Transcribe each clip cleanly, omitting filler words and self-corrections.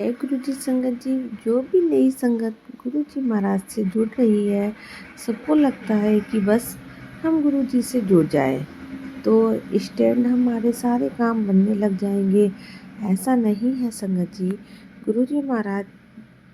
गुरुजी संगत जी, जो भी नई संगत गुरुजी महाराज से जुड़ रही है, सबको लगता है कि बस हम गुरुजी से जुड़ जाएं तो इंस्टेंट हमारे सारे काम बनने लग जाएंगे। ऐसा नहीं है संगत जी। गुरुजी महाराज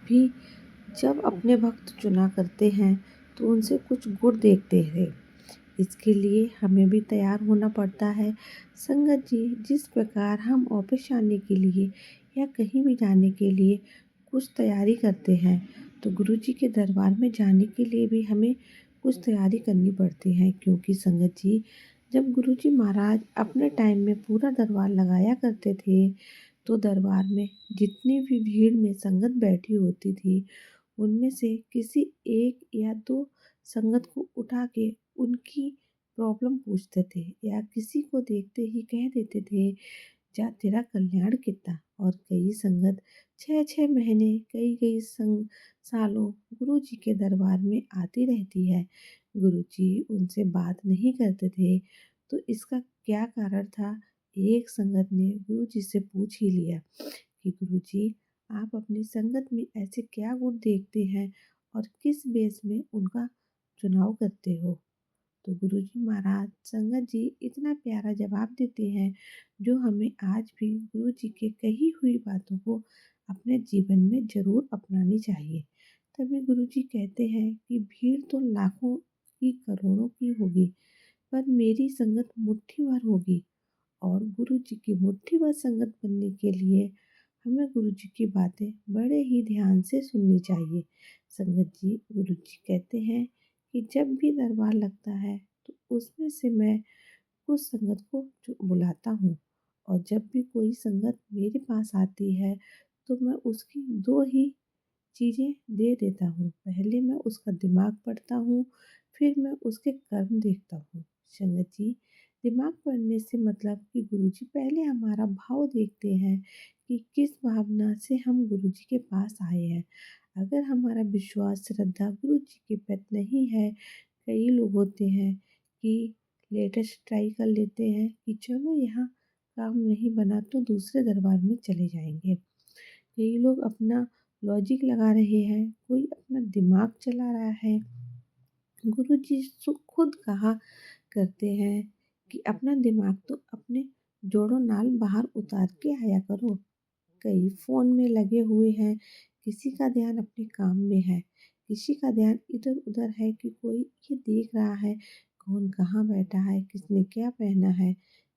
भी जब अपने भक्त चुना करते हैं तो उनसे कुछ गुण देखते हैं। इसके लिए हमें भी तैयार होना पड़ता है। संगत जी, जिस प्रकार हम ऑफिस जाने के लिए या कहीं भी जाने के लिए कुछ तैयारी करते हैं, तो गुरुजी के दरबार में जाने के लिए भी हमें कुछ तैयारी करनी पड़ती है। क्योंकि संगत जी, जब गुरुजी महाराज अपने टाइम में पूरा दरबार लगाया करते थे, तो दरबार में जितनी भी भीड़ में संगत बैठी होती थी, उनमें से किसी एक या दो संगत को उठा के उनकी प्रॉब्लम पूछते थे या किसी को देखते ही कह देते थे, जा तेरा कल्याण कितना। और कई संगत 6-6 महीने, कई सालों गुरु जी के दरबार में आती रहती है। गुरु जी उनसे बात नहीं करते थे, तो इसका क्या कारण था। एक संगत ने गुरु जी से पूछ ही लिया कि गुरु जी, आप अपनी संगत में ऐसे क्या गुण देखते हैं और किस बेस में उनका चुनाव करते हो। तो गुरुजी महाराज संगत जी इतना प्यारा जवाब देते हैं, जो हमें आज भी गुरु जी के कही हुई बातों को अपने जीवन में जरूर अपनानी चाहिए। तभी गुरु जी कहते हैं कि भीड़ तो लाखों की करोड़ों की होगी, पर मेरी संगत मुट्ठी भर होगी। और गुरु जी की मुट्ठी भर संगत बनने के लिए हमें गुरु जी की बातें बड़े ही ध्यान से सुननी चाहिए। संगत जी, गुरु जी कहते हैं कि जब भी दरबार लगता है तो उसमें से मैं कुछ संगत को बुलाता हूँ, और जब भी कोई संगत मेरे पास आती है तो मैं उसकी दो ही चीज़ें दे देता हूँ। पहले मैं उसका दिमाग पढ़ता हूँ, फिर मैं उसके कर्म देखता हूँ। संगत जी, दिमाग पढ़ने से मतलब कि गुरुजी पहले हमारा भाव देखते हैं कि किस भावना से हम गुरुजी के पास आए हैं। अगर हमारा विश्वास श्रद्धा गुरुजी के प्रति नहीं है, कई लोग होते हैं कि लेटेस्ट ट्राई कर लेते हैं कि चलो यहाँ काम नहीं बना तो दूसरे दरबार में चले जाएंगे। कई लोग अपना लॉजिक लगा रहे हैं, कोई अपना दिमाग चला रहा है। गुरु जी खुद कहा करते हैं कि अपना दिमाग तो अपने जोड़ो नाल बाहर उतार के आया करो। कई फ़ोन में लगे हुए हैं, किसी का ध्यान अपने काम में है, किसी का ध्यान इधर उधर है कि कोई ये देख रहा है कौन कहाँ बैठा है, किसने क्या पहना है।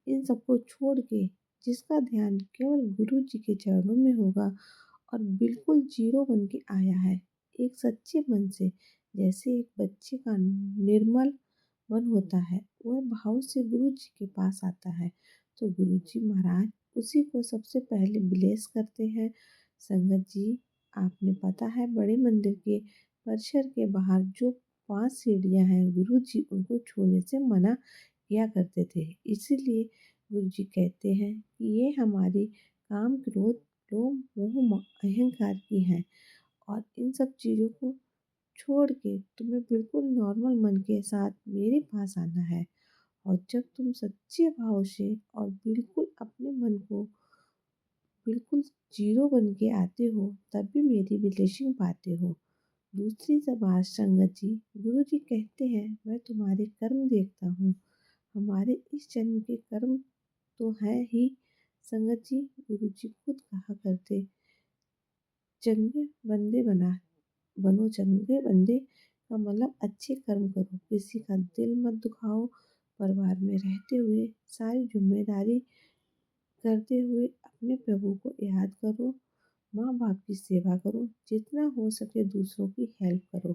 इन सबको छोड़ के जिसका ध्यान केवल गुरु जी के चरणों में होगा और बिल्कुल जीरो बन के आया है, एक सच्चे मन से, जैसे एक बच्चे का निर्मल मन होता है, वह भाव से गुरु जी के पास आता है, तो गुरु जी महाराज उसी को सबसे पहले ब्लेस करते हैं। संगत जी, आपने पता है बड़े मंदिर के परिसर के बाहर जो 5 सीढ़ियाँ हैं, गुरु जी उनको छूने से मना किया करते थे। इसीलिए गुरु जी कहते हैं कि ये हमारी काम, क्रोध, लोभ, मोह, अहंकार की हैं, और इन सब चीज़ों को छोड़ के तुम्हें बिल्कुल नॉर्मल मन के साथ मेरे पास आना है। और जब तुम सच्चे भाव से और बिल्कुल अपने मन को बिल्कुल जीरो बन के आते हो, तब भी मेरी ब्लेसिंग पाते हो। दूसरी बात संगत जी, गुरु जी कहते हैं मैं तुम्हारे कर्म देखता हूँ। हमारे इस जन्म के कर्म तो है ही। संगत जी, गुरु जी खुद कहा करते, चंगे बंदे बनो। चंगे बंदे का मतलब अच्छे कर्म करो, किसी का दिल मत दुखाओ, परिवार में रहते हुए सारी जिम्मेदारी करते हुए अपने प्रभु को याद करो, माँ बाप की सेवा करो, जितना हो सके दूसरों की हेल्प करो।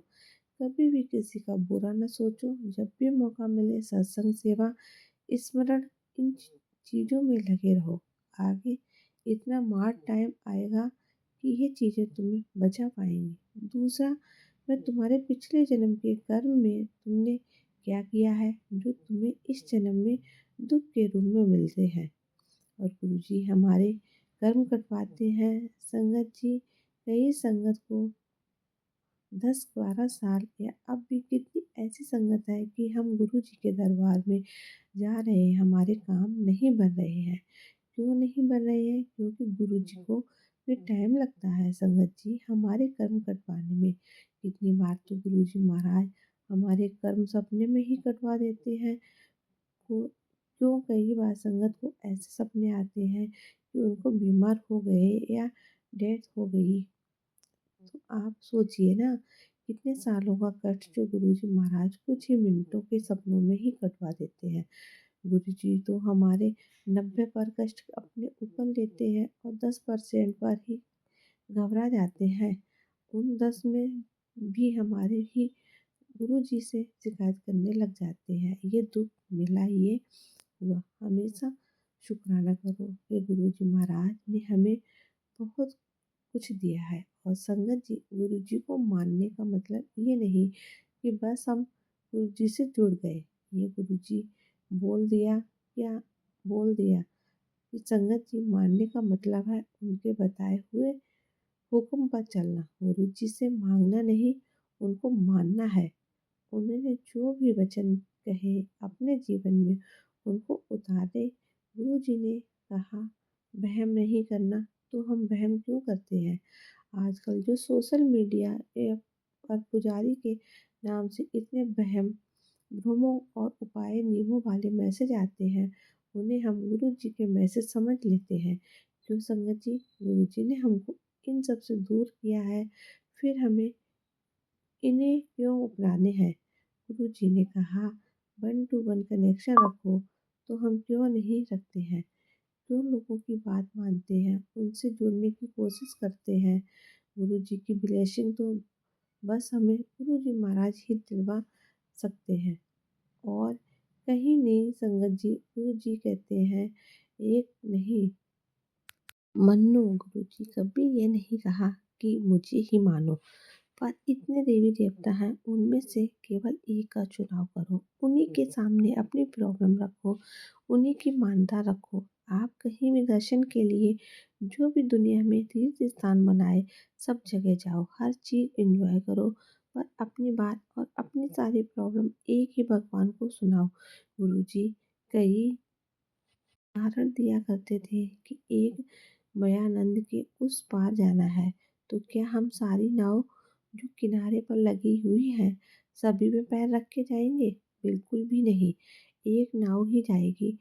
कभी भी किसी का बुरा न सोचो। जब भी मौका मिले सत्संग, सेवा, स्मरण, इन चीज़ों में लगे रहो। आगे इतना मार टाइम आएगा कि ये चीज़ें तुम्हें बचा पाएंगी। दूसरा, मैं तुम्हारे पिछले जन्म के कर्म में तुमने क्या किया है, जो तुम्हें इस जन्म में दुख के रूप में मिलते हैं। और गुरु जी हमारे कर्म कटवाते हैं। संगत जी, कई संगत को 10-12 साल या अब भी कितनी ऐसी संगत है कि हम गुरु जी के दरबार में जा रहे हैं, हमारे काम नहीं बन रहे हैं। क्यों नहीं बन रहे हैं? क्योंकि गुरु जी को फिर टाइम लगता है संगत जी हमारे कर्म कटवाने में। कितनी बार तो गुरुजी महाराज हमारे कर्म सपने में ही कटवा देते हैं। को क्यों कई बार संगत को ऐसे सपने आते हैं कि उनको बीमार हो गए या डेथ हो गई। तो आप सोचिए ना कितने सालों का कष्ट जो गुरुजी महाराज कुछ ही मिनटों के सपनों में ही कटवा देते हैं। गुरुजी तो हमारे 90 पर कष्ट अपने ऊपर लेते हैं और 10% पर ही घबरा जाते हैं। उन 10 में भी हमारे ही गुरुजी से शिकायत करने लग जाते हैं। ये दुख मिला ये हुआ। हमेशा शुक्राना करो कि गुरुजी महाराज ने हमें बहुत कुछ दिया है। और संगत जी गुरुजी को मानने का मतलब ये नहीं कि बस हम गुरुजी से जुड़ गए। ये गुरुजी बोल दिया या बोल दिया कि संगत जी मानने का मतलब है उनके बताए हुए हुक्म पर चलना। गुरुजी से मांगना नहीं, उनको मानना है। उन्होंने जो भी वचन कहे अपने जीवन में उनको उतारे। गुरुजी ने कहा वहम नहीं करना, तो हम वहम क्यों करते हैं। आजकल जो सोशल मीडिया ऐप पर पुजारी के नाम से इतने वहम भ्रमों और उपाय नियमों वाले मैसेज आते हैं, उन्हें हम गुरु जी के मैसेज समझ लेते हैं। क्यों संगत जी गुरु जी ने हमको इन सब से दूर किया है, फिर हमें इन्हें क्यों अपनाने हैं। गुरु जी ने कहा 1 to 1 कनेक्शन रखो, तो हम क्यों नहीं रखते हैं। क्यों लोगों की बात मानते हैं, उनसे जुड़ने की कोशिश करते हैं। गुरु जी की ब्लेसिंग तो बस हमें गुरु जी महाराज ही दिलवा सकते हैं और कहीं नहीं। संगत जी गुरु जी कहते हैं एक नहीं मन्नो। गुरु जी कभी ये नहीं कहा कि मुझे ही मानो, पर इतने देवी देवता हैं उनमें से केवल एक का चुनाव करो। उन्हीं के सामने अपनी प्रॉब्लम रखो, उन्हीं की मानता रखो। आप कहीं भी दर्शन के लिए जो भी दुनिया में तीर्थ स्थान बनाए सब जगह जाओ, हर चीज़ एंजॉय करो, पर अपनी बात और अपनी सारी प्रॉब्लम एक ही भगवान को सुनाओ। गुरु जी कई उदाहरण दिया करते थे कि एक मायानंद के उस पार जाना है, तो क्या हम सारी नाव जो किनारे पर लगी हुई हैं सभी में पैर रख के जाएंगे। बिल्कुल भी नहीं। एक नाव ही जाएगी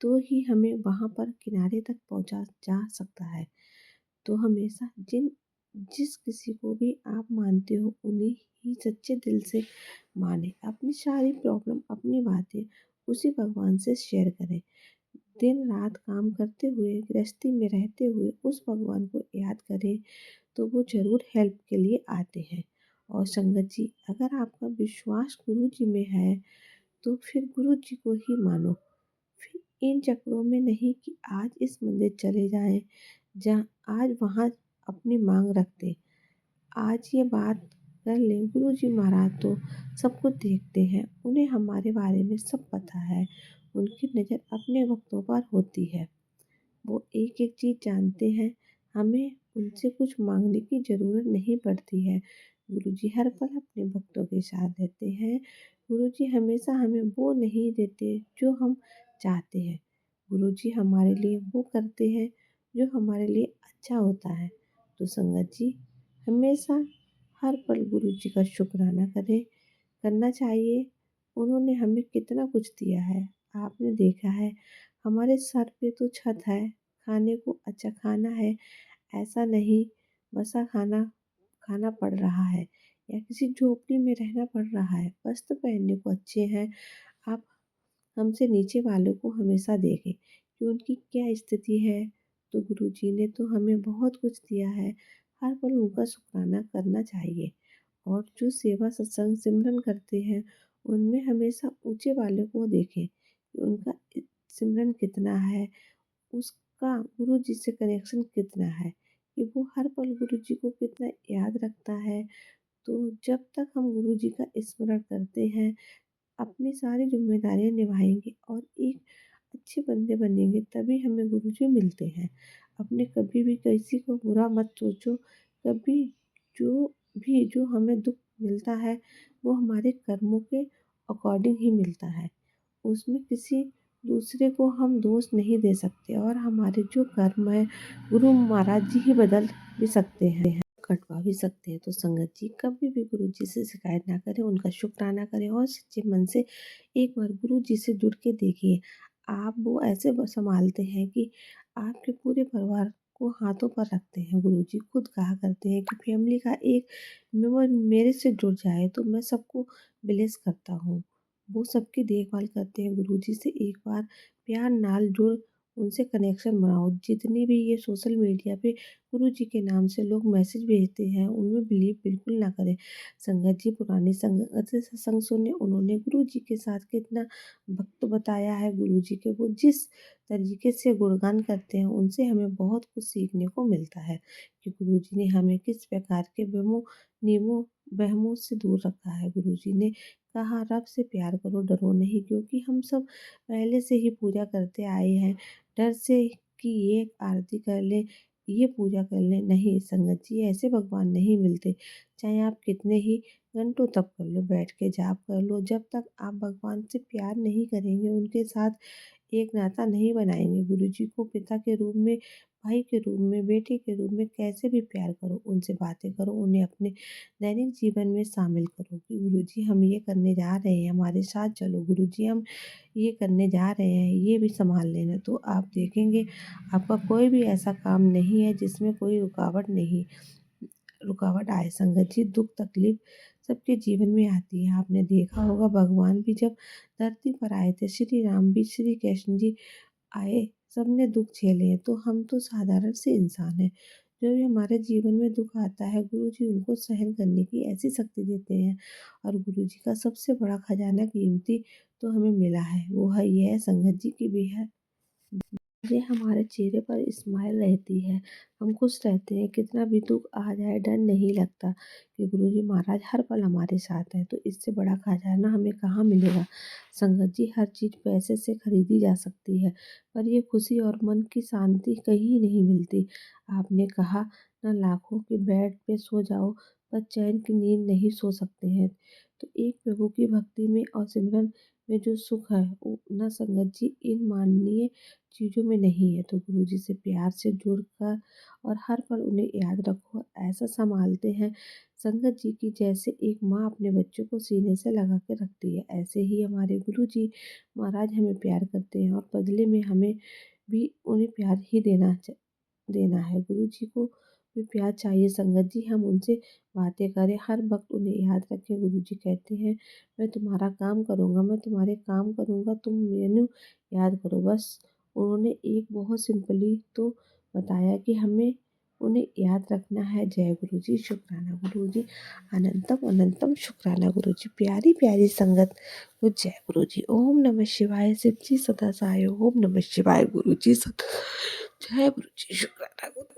तो ही हमें वहां पर किनारे तक पहुंचा जा सकता है। तो हमेशा जिस किसी को भी आप मानते हो उन्हें ही सच्चे दिल से माने। अपनी सारी प्रॉब्लम अपनी बातें उसी भगवान से शेयर करें। दिन रात काम करते हुए गृहस्थी में रहते हुए उस भगवान को याद करें, तो वो ज़रूर हेल्प के लिए आते हैं। और संगत जी अगर आपका विश्वास गुरु जी में है तो फिर गुरु जी को ही मानो। फिर इन चक्रों में नहीं कि आज इस मंदिर चले जाएं, जहाँ आज वहाँ अपनी मांग रखते। आज ये बात कर लें गुरु जी महाराज तो सब कुछ देखते हैं, उन्हें हमारे बारे में सब पता है। उनकी नज़र अपने भक्तों पर होती है, वो एक एक चीज़ जानते हैं। हमें उनसे कुछ मांगने की ज़रूरत नहीं पड़ती है। गुरुजी हर पल अपने भक्तों के साथ रहते हैं। गुरुजी हमेशा हमें वो नहीं देते जो हम चाहते हैं। गुरुजी हमारे लिए वो करते हैं जो हमारे लिए अच्छा होता है। तो संगत जी हमेशा हर पल गुरुजी का शुक्राना करें, करना चाहिए। उन्होंने हमें कितना कुछ दिया है, आपने देखा है। हमारे सर पे तो छत है, खाने को अच्छा खाना है, ऐसा नहीं बसा खाना खाना पड़ रहा है या किसी झोपड़ी में रहना पड़ रहा है। वस्त्र पहनने को अच्छे हैं, आप हमसे नीचे वालों को हमेशा देखें कि उनकी क्या स्थिति है। तो गुरुजी ने तो हमें बहुत कुछ दिया है, हर पल उनका शुक्राना करना चाहिए। और जो सेवा सत्संग सिमरन करते हैं उनमें हमेशा ऊंचे वाले को देखें कि उनका सिमरन कितना है, उसका गुरु जी से कनेक्शन कितना है, कि वो हर पल गुरु जी को कितना याद रखता है। तो जब तक हम गुरु जी का स्मरण करते हैं अपनी सारी जिम्मेदारियां निभाएंगे और एक अच्छे बंदे बनेंगे, तभी हमें गुरु जी मिलते हैं। अपने कभी भी किसी को बुरा मत सोचो। कभी जो जो हमें दुख मिलता है वो हमारे कर्मों के अकॉर्डिंग ही मिलता है। उसमें किसी दूसरे को हम दोष नहीं दे सकते और हमारे जो कर्म है गुरु महाराज जी ही बदल भी सकते हैं, कटवा भी सकते हैं। तो संगत जी कभी भी गुरु जी से शिकायत ना करें, उनका शुक्राना करें और सच्चे मन से एक बार गुरु जी से जुड़ के देखिए। आप वो ऐसे संभालते हैं कि आपके पूरे परिवार को हाथों पर रखते हैं। गुरु जी खुद कहा करते हैं कि फैमिली का एक मेंबर मेरे से जुड़ जाए तो मैं सबको ब्लेस करता हूँ। वो सबकी देखभाल करते हैं। गुरु जी से एक बार प्यार नाल जुड़ उनसे कनेक्शन बनाओ। जितनी भी ये सोशल मीडिया पे गुरु जी के नाम से लोग मैसेज भेजते हैं उनमें बिलीव बिल्कुल ना करें। संगत जी पुरानी संगत से सत्संग सुने, उन्होंने गुरु जी के साथ कितना वक्त बताया है। गुरु जी के वो जिस तरीके से गुणगान करते हैं उनसे हमें बहुत कुछ सीखने को मिलता है कि गुरु जी ने हमें किस प्रकार के वहमों नियमों वहमों से दूर रखा है। गुरु जी ने कहा रब से प्यार करो, डरो नहीं, क्योंकि हम सब पहले से ही पूजा करते आए हैं। डर से कि ये आरती कर ले, ये पूजा कर ले, नहीं संगत जी ऐसे भगवान नहीं मिलते। चाहे आप कितने ही घंटों तप कर लो, बैठ के जाप कर लो, जब तक आप भगवान से प्यार नहीं करेंगे, उनके साथ एक नाता नहीं बनाएंगे। गुरु जी को पिता के रूप में, भाई के रूप में, बेटे के रूप में कैसे भी प्यार करो, उनसे बातें करो, उन्हें अपने दैनिक जीवन में शामिल करो कि गुरु जी हम ये करने जा रहे हैं, हमारे साथ चलो। गुरु जी हम ये करने जा रहे हैं, ये भी संभाल लेना। तो आप देखेंगे आपका कोई भी ऐसा काम नहीं है जिसमें कोई रुकावट आए। संगत जी दुख तकलीफ सबके जीवन में आती है। आपने देखा होगा भगवान भी जब धरती पर आए थे, श्री राम भी, श्री कृष्ण जी आए, सबने दुख झेले हैं। तो हम तो साधारण से इंसान हैं। जो भी हमारे जीवन में दुख आता है गुरु जी उनको सहन करने की ऐसी शक्ति देते हैं। और गुरु जी का सबसे बड़ा खजाना कीमती तो हमें मिला है, वो है ये है संगत जी की भी है। ये हमारे चेहरे पर स्माइल रहती है, हम खुश रहते हैं, कितना भी दुख आ जाए डर नहीं लगता कि गुरुजी महाराज हर पल हमारे साथ हैं। तो इससे बड़ा खजाना हमें कहाँ मिलेगा। संगत जी हर चीज़ पैसे से खरीदी जा सकती है, पर ये खुशी और मन की शांति कहीं नहीं मिलती। आपने कहा ना लाखों के बेड पे सो जाओ पर चैन की नींद नहीं सो सकते हैं। तो एक प्रभु की भक्ति में और सिमरन में जो सुख है वो ना संगत जी इन माननीय चीज़ों में नहीं है। तो गुरुजी से प्यार से जुड़कर और हर पल उन्हें याद रखो, ऐसा संभालते हैं संगत जी की जैसे एक माँ अपने बच्चों को सीने से लगा के रखती है। ऐसे ही हमारे गुरुजी महाराज हमें प्यार करते हैं और बदले में हमें भी उन्हें प्यार ही देना है। गुरुजी को भी प्यार चाहिए। संगत जी हम उनसे बातें करें, हर वक्त उन्हें याद रखें। गुरुजी कहते हैं मैं तुम्हारा काम करूँगा, मैं तुम्हारे काम करूँगा, तुम मैनू याद करो बस। उन्होंने एक बहुत सिंपली तो बताया कि हमें उन्हें याद रखना है। जय गुरु जी, शुक्राना गुरु जी, अनंतम अनंतम शुक्राना गुरु जी। प्यारी प्यारी संगत को जय गुरु जी। ओम नमः शिवाय, शिव जी सदा सहाय। ओम नमः शिवाय, गुरु जी सदा जय गुरु जी, शुक्राना गुरु।